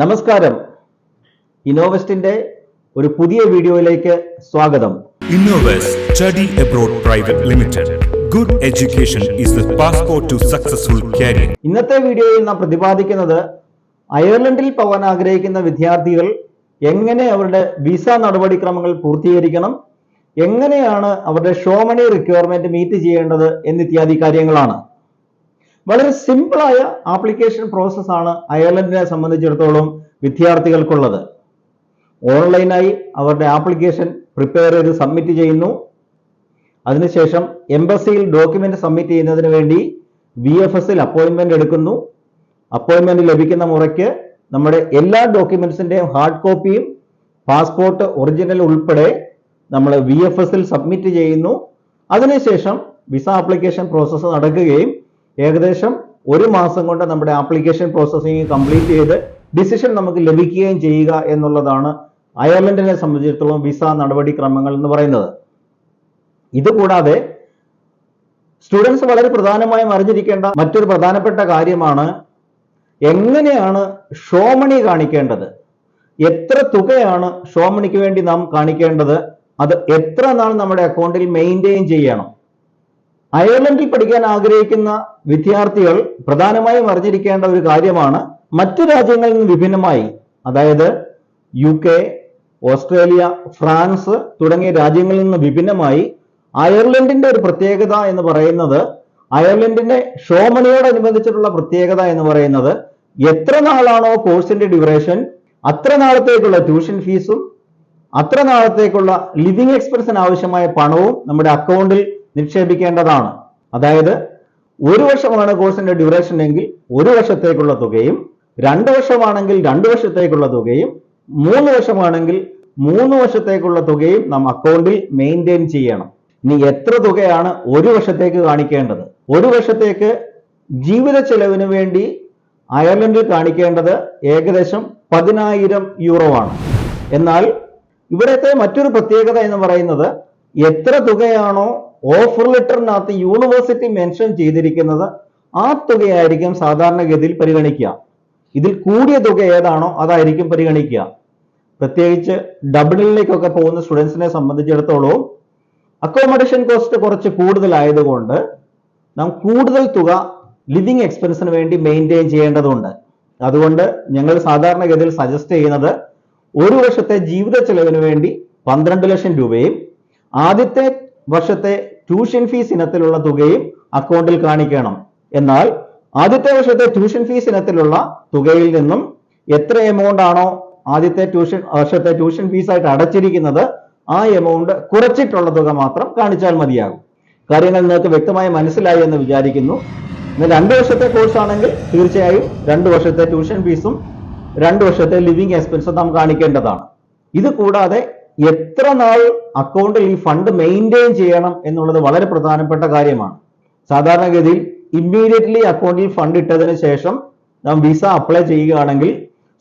നമസ്കാരം. ഇന്നോവെസ്റ്റിന്റെ ഒരു പുതിയ വീഡിയോയിലേക്ക് സ്വാഗതം. Innovest Study Abroad Private Limited. Good education is the passport to successful career. ഇന്നത്തെ വീഡിയോയിൽ നാം പ്രതിപാദിക്കുന്നത് അയർലൻഡിൽ പോകാൻ ആഗ്രഹിക്കുന്ന വിദ്യാർത്ഥികൾ എങ്ങനെ അവരുടെ വിസ നടപടിക്രമങ്ങൾ പൂർത്തീകരിക്കണം, എങ്ങനെയാണ് അവരുടെ ഷോ മണി റിക്വയർമെന്റ് മീറ്റ് ചെയ്യേണ്ടത് എന്നിത്യാദി കാര്യങ്ങളാണ്. വളരെ സിമ്പിളായ ആപ്ലിക്കേഷൻ പ്രോസസ്സാണ് അയർലൻഡിനെ സംബന്ധിച്ചിടത്തോളം വിദ്യാർത്ഥികൾക്കുള്ളത്. ഓൺലൈനായി അവരുടെ ആപ്ലിക്കേഷൻ പ്രിപ്പയർ ചെയ്ത് സബ്മിറ്റ് ചെയ്യുന്നു. അതിനുശേഷം എംബസിയിൽ ഡോക്യുമെന്റ് സബ്മിറ്റ് ചെയ്യുന്നതിന് വേണ്ടി VFSൽ അപ്പോയിന്റ്മെന്റ് എടുക്കുന്നു. അപ്പോയിന്റ്മെന്റ് ലഭിക്കുന്ന മുറയ്ക്ക് നമ്മുടെ എല്ലാ ഡോക്യുമെന്റ്സിന്റെയും ഹാർഡ് കോപ്പിയും പാസ്പോർട്ട് ഒറിജിനൽ ഉൾപ്പെടെ നമ്മൾ VFSൽ സബ്മിറ്റ് ചെയ്യുന്നു. അതിനുശേഷം വിസ ആപ്ലിക്കേഷൻ പ്രോസസ്സ് നടക്കുകയും ഏകദേശം ഒരു മാസം കൊണ്ട് നമ്മുടെ ആപ്ലിക്കേഷൻ പ്രോസസ്സിംഗ് കംപ്ലീറ്റ് ചെയ്ത് ഡിസിഷൻ നമുക്ക് ലഭിക്കുകയും ചെയ്യുക എന്നുള്ളതാണ് അയർലൻഡിനെ സംബന്ധിച്ചിടത്തോളം വിസ നടപടിക്രമങ്ങൾ എന്ന് പറയുന്നത്. ഇതുകൂടാതെ സ്റ്റുഡൻസ് വളരെ പ്രധാനമായും അറിഞ്ഞിരിക്കേണ്ട മറ്റൊരു പ്രധാനപ്പെട്ട കാര്യമാണ് എങ്ങനെയാണ് ഷോ മണി കാണിക്കേണ്ടത്, എത്ര തുകയാണ് ഷോ മണിക്ക് വേണ്ടി നാം കാണിക്കേണ്ടത്, അത് എത്ര നാൾ നമ്മുടെ അക്കൗണ്ടിൽ മെയിൻറ്റെയിൻ ചെയ്യണം. അയർലൻഡിൽ പഠിക്കാൻ ആഗ്രഹിക്കുന്ന വിദ്യാർത്ഥികൾ പ്രധാനമായും അറിഞ്ഞിരിക്കേണ്ട ഒരു കാര്യമാണ് മറ്റു രാജ്യങ്ങളിൽ നിന്ന് വിഭിന്നമായി, അതായത് UK, ഓസ്ട്രേലിയ, ഫ്രാൻസ് തുടങ്ങിയ രാജ്യങ്ങളിൽ നിന്ന് വിഭിന്നമായി അയർലൻഡിന്റെ ഒരു പ്രത്യേകത എന്ന് പറയുന്നത്, അയർലൻഡിന്റെ ഷോ മണിയോടനുബന്ധിച്ചിട്ടുള്ള പ്രത്യേകത എന്ന് പറയുന്നത് എത്ര നാളാണോ കോഴ്സിന്റെ ഡ്യൂറേഷൻ അത്ര നാളത്തേക്കുള്ള ട്യൂഷൻ ഫീസും അത്ര നാളത്തേക്കുള്ള ലിവിംഗ് എക്സ്പെൻസിന് ആവശ്യമായ പണവും നമ്മുടെ അക്കൗണ്ടിൽ നിക്ഷേപിക്കേണ്ടതാണ്. അതായത് 1 വർഷമാണ് കോഴ്സിന്റെ ഡ്യൂറേഷൻ എങ്കിൽ 1 വർഷത്തേക്കുള്ള തുകയും, 2 വർഷമാണെങ്കിൽ 2 വർഷത്തേക്കുള്ള തുകയും, 3 വർഷമാണെങ്കിൽ 3 വർഷത്തേക്കുള്ള തുകയും നാം അക്കൗണ്ടിൽ മെയിൻറ്റെയിൻ ചെയ്യണം. ഇനി എത്ര തുകയാണ് 1 വർഷത്തേക്ക് കാണിക്കേണ്ടത്? 1 വർഷത്തേക്ക് ജീവിത ചെലവിന് വേണ്ടി അയർലൻഡിൽ കാണിക്കേണ്ടത് ഏകദേശം 10,000 യൂറോ ആണ്. എന്നാൽ ഇവിടത്തെ മറ്റൊരു പ്രത്യേകത എന്ന് പറയുന്നത് എത്ര തുകയാണോ ഓഫർ ലെറ്ററിനകത്ത് യൂണിവേഴ്സിറ്റി മെൻഷൻ ചെയ്തിരിക്കുന്നത് ആ തുകയായിരിക്കും സാധാരണഗതിയിൽ പരിഗണിക്കുക. ഇതിൽ കൂടിയ തുക ഏതാണോ അതായിരിക്കും പരിഗണിക്കുക. പ്രത്യേകിച്ച് ഡബ്ലിനിലേക്കൊക്കെ പോകുന്ന സ്റ്റുഡൻസിനെ സംബന്ധിച്ചിടത്തോളം അക്കോമഡേഷൻ കോസ്റ്റ് കുറച്ച് കൂടുതലായതുകൊണ്ട് നാം കൂടുതൽ തുക ലിവിംഗ് എക്സ്പെൻസിന് വേണ്ടി മെയിൻറ്റെയിൻ ചെയ്യേണ്ടതുണ്ട്. അതുകൊണ്ട് ഞങ്ങൾ സാധാരണഗതിയിൽ സജസ്റ്റ് ചെയ്യുന്നത് 1 വർഷത്തെ ജീവിത ചെലവിന് വേണ്ടി 12 ലക്ഷം രൂപയും ആദ്യത്തെ വർഷത്തെ ട്യൂഷൻ ഫീസ് ഇനത്തിലുള്ള തുകയും അക്കൗണ്ടിൽ കാണിക്കണം. എന്നാൽ ആദ്യത്തെ വർഷത്തെ ട്യൂഷൻ ഫീസ് ഇനത്തിലുള്ള തുകയിൽ നിന്നും എത്ര എമൗണ്ട് ആണോ ആദ്യത്തെ വർഷത്തെ ട്യൂഷൻ ഫീസ് ആയിട്ട് അടച്ചിരിക്കുന്നത് ആ എമൗണ്ട് കുറച്ചിട്ടുള്ള തുക മാത്രം കാണിച്ചാൽ മതിയാകും. കാര്യങ്ങൾ നിങ്ങൾക്ക് വ്യക്തമായി മനസ്സിലായി എന്ന് വിചാരിക്കുന്നു. ഇന്ന് 2 വർഷത്തെ കോഴ്സ് ആണെങ്കിൽ തീർച്ചയായും 2 വർഷത്തെ ട്യൂഷൻ ഫീസും 2 വർഷത്തെ ലിവിംഗ് എക്സ്പെൻസും നാം കാണിക്കേണ്ടതാണ്. ഇത് കൂടാതെ എത്ര നാൾ അക്കൗണ്ടിൽ ഈ ഫണ്ട് മെയിൻറ്റെയിൻ ചെയ്യണം എന്നുള്ളത് വളരെ പ്രധാനപ്പെട്ട കാര്യമാണ്. സാധാരണഗതിയിൽ ഇമ്മീഡിയറ്റ്ലി അക്കൗണ്ടിൽ ഫണ്ട് ഇട്ടതിന് ശേഷം നാം വിസ അപ്ലൈ ചെയ്യുകയാണെങ്കിൽ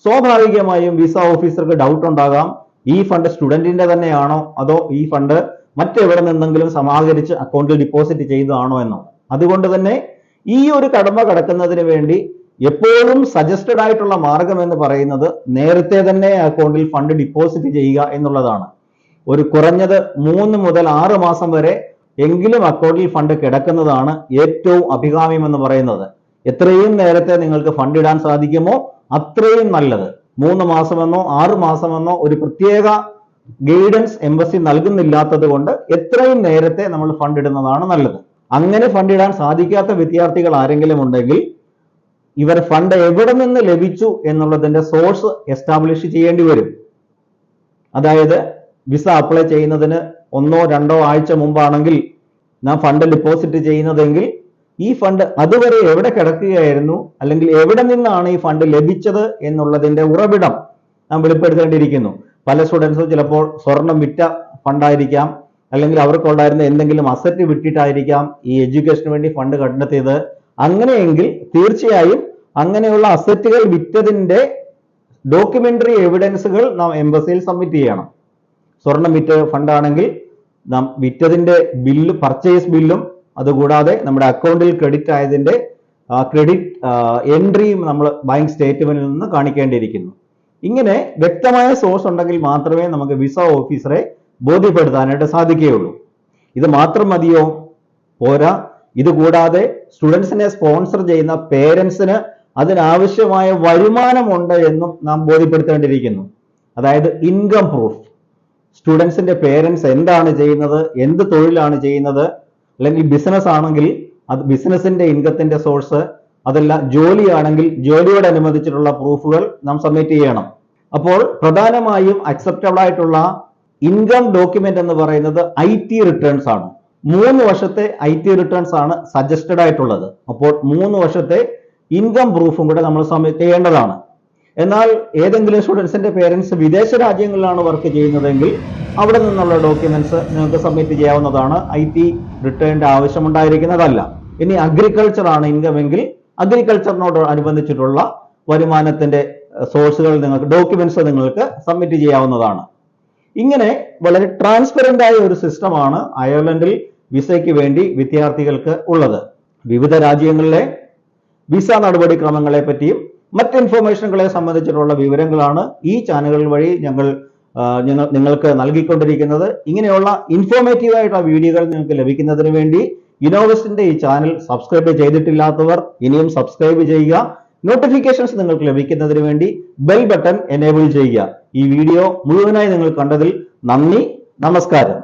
സ്വാഭാവികമായും വിസ ഓഫീസർക്ക് ഡൗട്ട് ഉണ്ടാകാം, ഈ ഫണ്ട് സ്റ്റുഡന്റിന്റെ തന്നെയാണോ അതോ ഈ ഫണ്ട് മറ്റെവിടെ നിന്നെങ്കിലും സമാഹരിച്ച് അക്കൗണ്ടിൽ ഡിപ്പോസിറ്റ് ചെയ്തതാണോ എന്നോ. അതുകൊണ്ട് തന്നെ ഈ ഒരു കടമ കടക്കുന്നതിന് വേണ്ടി എപ്പോഴും സജസ്റ്റഡ് ആയിട്ടുള്ള മാർഗം എന്ന് പറയുന്നത് നേരത്തെ തന്നെ അക്കൗണ്ടിൽ ഫണ്ട് ഡിപ്പോസിറ്റ് ചെയ്യുക എന്നുള്ളതാണ്. ഒരു കുറഞ്ഞത് 3 മുതൽ 6 മാസം വരെ എങ്കിലും അക്കൗണ്ടിൽ ഫണ്ട് കിടക്കുന്നതാണ് ഏറ്റവും അഭികാമ്യം എന്ന് പറയുന്നത്. എത്രയും നേരത്തെ നിങ്ങൾക്ക് ഫണ്ട് ഇടാൻ സാധിക്കുമോ അത്രയും നല്ലത്. 3 മാസമെന്നോ 6 മാസമെന്നോ ഒരു പ്രത്യേക ഗൈഡൻസ് എംബസി നൽകുന്നില്ലാത്തത് കൊണ്ട് എത്രയും നേരത്തെ നമ്മൾ ഫണ്ട് ഇടുന്നതാണ് നല്ലത്. അങ്ങനെ ഫണ്ട് ഇടാൻ സാധിക്കാത്ത വിദ്യാർത്ഥികൾ ആരെങ്കിലും ഉണ്ടെങ്കിൽ ഇവർ ഫണ്ട് എവിടെ നിന്ന് ലഭിച്ചു എന്നുള്ളതിന്റെ സോഴ്സ് എസ്റ്റാബ്ലിഷ് ചെയ്യേണ്ടി വരും. അതായത് വിസ അപ്ലൈ ചെയ്യുന്നതിന് 1-2 ആഴ്ച മുമ്പാണെങ്കിൽ നാം ഫണ്ട് ഡിപ്പോസിറ്റ് ചെയ്യുന്നതെങ്കിൽ ഈ ഫണ്ട് അതുവരെ എവിടെ കിടക്കുകയായിരുന്നു, അല്ലെങ്കിൽ എവിടെ നിന്നാണ് ഈ ഫണ്ട് ലഭിച്ചത് എന്നുള്ളതിന്റെ ഉറവിടം നാം വെളിപ്പെടുത്തേണ്ടിയിരിക്കുന്നു. പല സ്റ്റുഡൻസും ചിലപ്പോൾ സ്വർണം വിറ്റ ഫണ്ടായിരിക്കാം, അല്ലെങ്കിൽ അവർക്കുണ്ടായിരുന്ന എന്തെങ്കിലും അസറ്റ് വിട്ടിട്ടായിരിക്കാം ഈ എഡ്യൂക്കേഷന് വേണ്ടി ഫണ്ട് കണ്ടെത്തിയത്. അങ്ങനെയെങ്കിൽ തീർച്ചയായും അങ്ങനെയുള്ള അസറ്റുകൾ വിറ്റതിന്റെ ഡോക്യുമെന്ററി എവിഡൻസുകൾ നാം എംബസിയിൽ സബ്മിറ്റ് ചെയ്യണം. സ്വർണം വിറ്റ ഫണ്ടാണെങ്കിൽ നാം വിറ്റതിന്റെ ബില്ല്, പർച്ചേസ് ബില്ലും അതുകൂടാതെ നമ്മുടെ അക്കൗണ്ടിൽ ക്രെഡിറ്റ് ആയതിന്റെ ക്രെഡിറ്റ് എൻട്രിയും നമ്മൾ ബാങ്ക് സ്റ്റേറ്റ്മെന്റിൽ നിന്ന് കാണിക്കേണ്ടിയിരിക്കുന്നു. ഇങ്ങനെ വ്യക്തമായ സോഴ്സ് ഉണ്ടെങ്കിൽ മാത്രമേ നമുക്ക് വിസ ഓഫീസറെ ബോധ്യപ്പെടുത്താനായിട്ട് സാധിക്കുകയുള്ളൂ. ഇത് മാത്രം മതിയോ? പോരാ. ഇതുകൂടാതെ സ്റ്റുഡൻസിനെ സ്പോൺസർ ചെയ്യുന്ന പേരൻസിന് അതിനാവശ്യമായ വരുമാനമുണ്ട് എന്നും നാം ബോധ്യപ്പെടുത്തേണ്ടിയിരിക്കുന്നു. അതായത് ഇൻകം പ്രൂഫ്. സ്റ്റുഡൻസിന്റെ പേരൻസ് എന്താണ് ചെയ്യുന്നത്, എന്ത് തൊഴിലാണ് ചെയ്യുന്നത്, അല്ലെങ്കിൽ ബിസിനസ് ആണെങ്കിൽ അത് ബിസിനസിന്റെ ഇൻകത്തിന്റെ സോഴ്സ്, അതല്ല ജോലിയാണെങ്കിൽ ജോലിയോടനുബന്ധിച്ചിട്ടുള്ള പ്രൂഫുകൾ നാം സബ്മിറ്റ് ചെയ്യണം. അപ്പോൾ പ്രധാനമായും അക്സെപ്റ്റബിൾ ആയിട്ടുള്ള ഇൻകം ഡോക്യുമെന്റ് എന്ന് പറയുന്നത് IT റിട്ടേൺസ് ആണ്. 3 വർഷത്തെ IT റിട്ടേൺസ് ആണ് സജസ്റ്റഡ് ആയിട്ടുള്ളത്. അപ്പോൾ 3 വർഷത്തെ ഇൻകം പ്രൂഫും കൂടെ നമ്മൾ സബ്മിറ്റ് ചെയ്യേണ്ടതാണ്. എന്നാൽ ഏതെങ്കിലും സ്റ്റുഡൻസിന്റെ പേരൻസ് വിദേശ രാജ്യങ്ങളിലാണ് വർക്ക് ചെയ്യുന്നതെങ്കിൽ അവിടെ നിന്നുള്ള ഡോക്യുമെന്റ്സ് നിങ്ങൾക്ക് സബ്മിറ്റ് ചെയ്യാവുന്നതാണ്. IT റിട്ടേണിന്റെ ആവശ്യമുണ്ടായിരിക്കുന്നതല്ല. ഇനി അഗ്രികൾച്ചർ ആണ് ഇൻകം എങ്കിൽ അഗ്രികൾച്ചറിനോട് അനുബന്ധിച്ചിട്ടുള്ള വരുമാനത്തിന്റെ സോഴ്സുകൾ നിങ്ങൾക്ക് ഡോക്യുമെന്റ്സ് നിങ്ങൾക്ക് സബ്മിറ്റ് ചെയ്യാവുന്നതാണ്. ഇങ്ങനെ വളരെ ട്രാൻസ്പെറന്റ് ആയ ഒരു സിസ്റ്റമാണ് അയർലൻഡിൽ വിസയ്ക്ക് വേണ്ടി വിദ്യാർത്ഥികൾക്ക് ഉള്ളത്. വിവിധ രാജ്യങ്ങളിലെ വിസ നടപടിക്രമങ്ങളെ പറ്റിയും മറ്റ് ഇൻഫോർമേഷനുകളെ സംബന്ധിച്ചിട്ടുള്ള വിവരങ്ങളാണ് ഈ ചാനലുകൾ വഴി നിങ്ങൾക്ക് നൽകിക്കൊണ്ടിരിക്കുന്നത്. ഇങ്ങനെയുള്ള ഇൻഫോർമേറ്റീവ് ആയിട്ടുള്ള വീഡിയോകൾ നിങ്ങൾക്ക് ലഭിക്കുന്നതിന് വേണ്ടി ഇന്നോവസ്റ്റിന്റെ ഈ ചാനൽ സബ്സ്ക്രൈബ് ചെയ്തിട്ടില്ലാത്തവർ ഇനിയും സബ്സ്ക്രൈബ് ചെയ്യുക. നോട്ടിഫിക്കേഷൻസ് നിങ്ങൾക്ക് ലഭിക്കുന്നതിന് വേണ്ടി ബെൽ ബട്ടൺ എനേബിൾ ചെയ്യുക. ഈ വീഡിയോ മുഴുവനായി നിങ്ങൾ കണ്ടതിൽ നന്ദി. നമസ്കാരം.